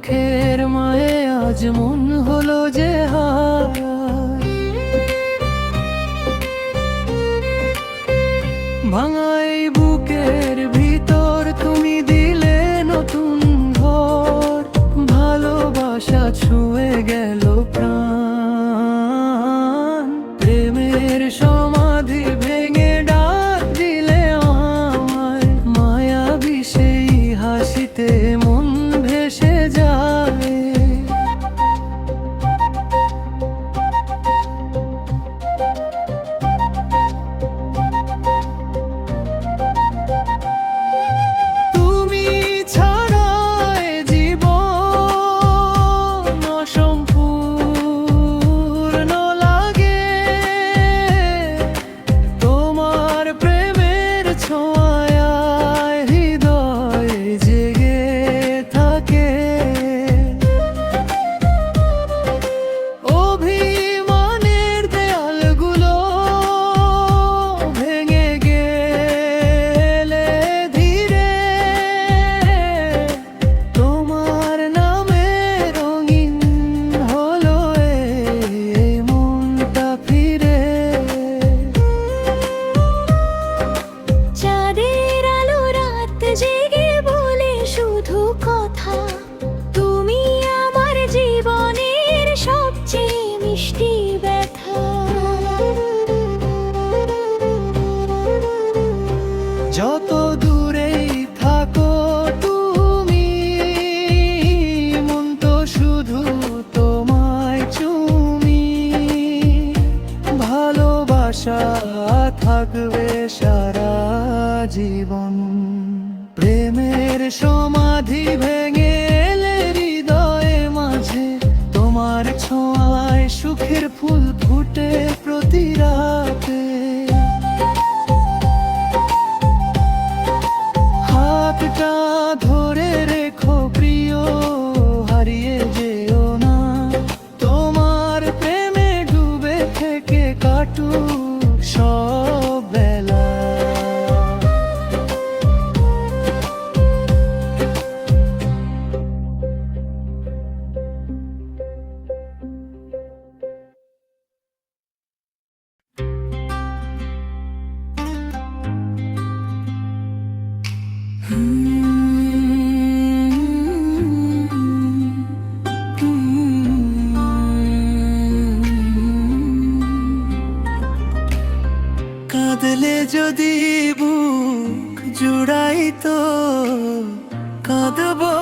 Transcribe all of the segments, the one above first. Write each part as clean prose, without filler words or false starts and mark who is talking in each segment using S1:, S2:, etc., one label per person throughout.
S1: চোখের মায়ে আজ মন হলো যে হায়। ভাঙা এই বুকের ভিতর তুমি দিলে নতুন ঘর, ভালোবাসা ছুঁয়ে গেল প্রাণ। প্রেমের সমাধি ভেঙে ডাক দিলে আমায়, মায়াবী সেই হাসিতে মন ভেসে যায়। তুমি ছাড়া এ জীবন অসম্পূর্ণ লাগে, তোমার প্রেমের ছোঁয়ায় হৃদয় জেগে থাকে। অভিমানের দেয়ালগুলো ভেঙে গেলে ধীরে, তোমার নামে রঙিন হলো এই মনটা ফিরে।
S2: চাঁদের আলো রাত জেগে বলে শুধু কথা, তুমি আমার জীবনের সবচেয়ে মিষ্টি ব্যথা।
S1: যত দূরেই থাকো তুমি, মন তো শুধু তোমায় চুমি। ভালোবাসা থাকবে সারা জীবন। প্রেমের সমাধি ভেঙে এলে হৃদয়ে মাঝে, তোমার ছোঁয়ায় সুখের ফুল ফুটে প্রতি রাতে। হাতটা ধরে রেখো প্রিয়, হারিয়ে যেও না। তোমার প্রেমে ডুবে থেকে কাটুক সব বেলা। কাঁদলে যদি বুক জুড়াইতো, কাঁদবো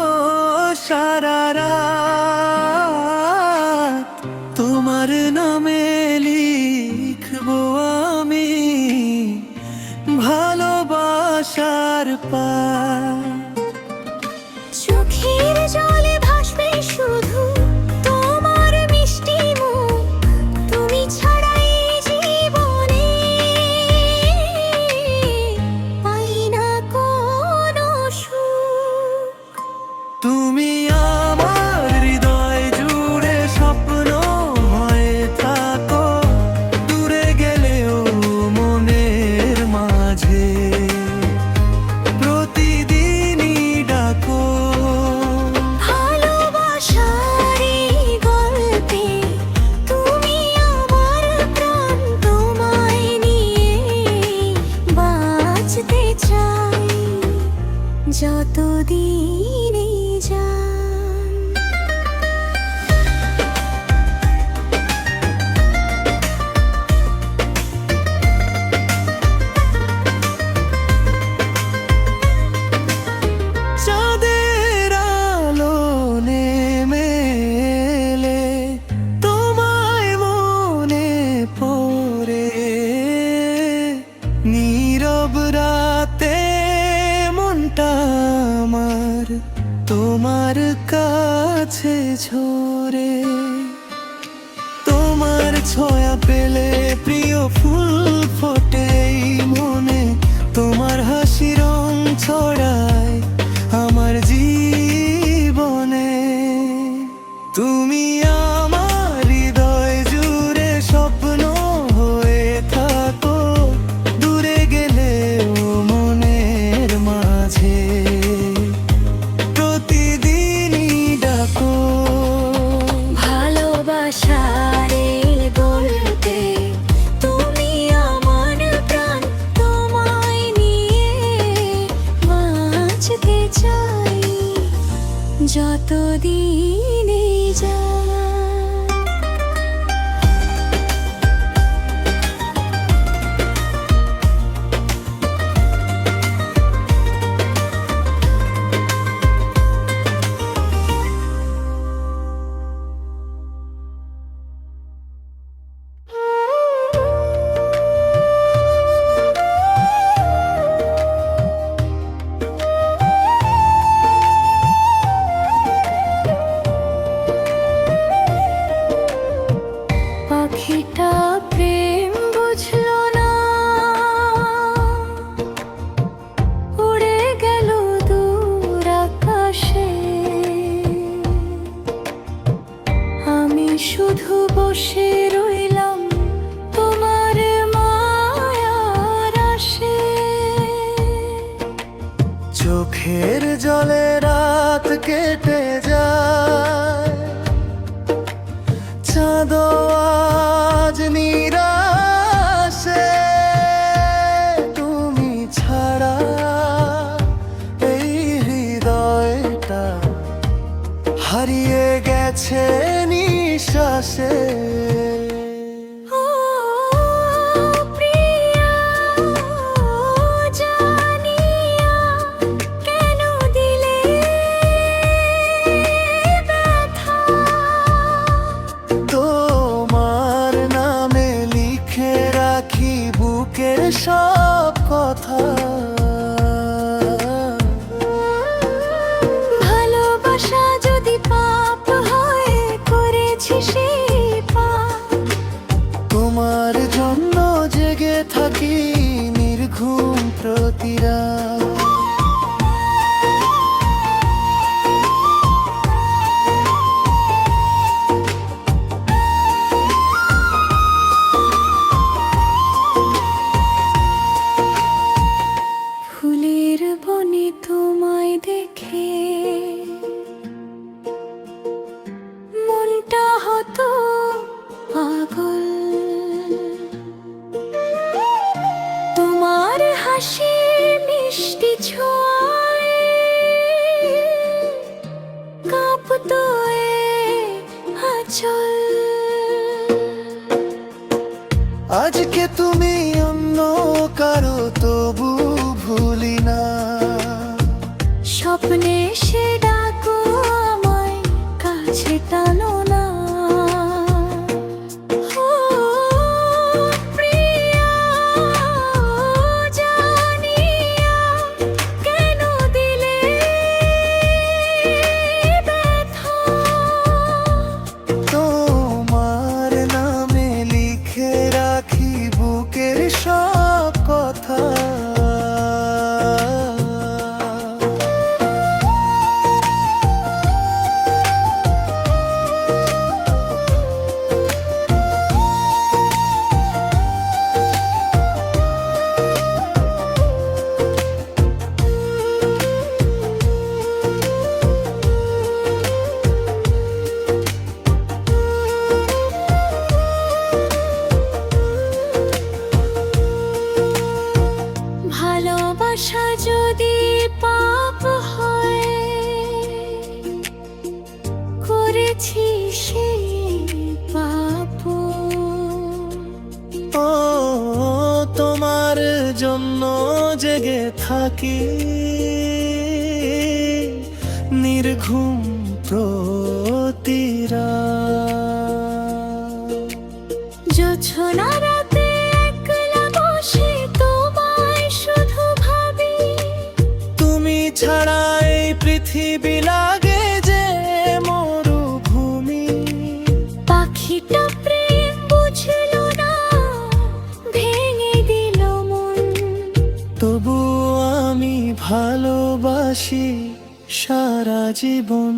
S1: সারা রাত। তোমার নামে লিখবো আমি ভালোবাসার পাত।
S2: চোখের জলে ভাসবে শুধু তোমার মিষ্টি মুখ, তুমি ছাড়া এই জীবনে পাই না কোনো সুখ।
S1: তুমি আমার হৃদয় জুড়ে স্বপ্ন হয়ে থাকো, দূরে গেলেও মনের মাঝে প্রতিদিনই ডাকো।
S2: ভালোবাসার এই গল্পে তুমি আমার প্রাণ, তোমায় নিয়ে বাঁচতে চাই যতদিনই যান।
S1: চাঁদের আলো নেমে এলে তোমায় মনে পড়ে, নীরব রাতে মনটা আমার তোমার কাছে ঝরে। তোমার ছোঁয়া পেলে প্রিয় ফুল ফোটে এই মনে, তোমার হাসি রং ছড়ায় আমার জীবনে। তুমি আমার হৃদয় জুড়ে স্বপ্ন হয়ে থাকো, দূরে গেলেও মনের মাঝে প্রতিদিনই ডাকো।
S2: শুধু বসে রইলাম তোমার মায়ার আশে।
S1: চোখের জলে রাত কেটে যায়, চাঁদ আজ নিরাশে। তুমি ছাড়া এই হৃদয়টা হারিয়ে গেছে নিঃশ্বাসে।
S2: ও প্রিয়া, জানিয়া কেন দিলে ব্যথা?
S1: তোমার নামে লিখে রাখি বুকের সব কথা।
S2: ভালোবাসা যদি পাপ হয়, করেছি সেই পাপ।
S1: তোমার জন্য জেগে থাকি নির্ঘুম প্রতিরাত।
S2: ফুলের বনে তোমায় দেখে মনটা হতো পাগল। তোমার হাসির মিষ্টি ছোঁয়ায় কাঁপতো এ আঁচল।
S1: আজকে তুমি অন্য কারো, তবু ভুলি না।
S2: স্বপ্নে সে ডাকো আমায়, কাছে টানো না। ও প্রিয়া, জানিয়া কেন দিলে ব্যথা?
S1: তোমার নামে লিখে রাখি বুকের সব কথা।
S2: ভালোবাসা যদি পাপ হয়, করেছি সেই পাপ।
S1: ও তোমার জন্য জেগে থাকি নির্ঘুম প্রতিরাত।
S2: জোছনা রাতে একলা বসে তোমায় শুধু ভাবি।
S1: তুমি ছাড়া এই পৃথিবী লাগে যে মরুভূমি।
S2: পাখিটা প্রেম বুঝলো না, ভেঙে দিল মন।
S1: তবু আমি ভালোবাসি সারা জীবন।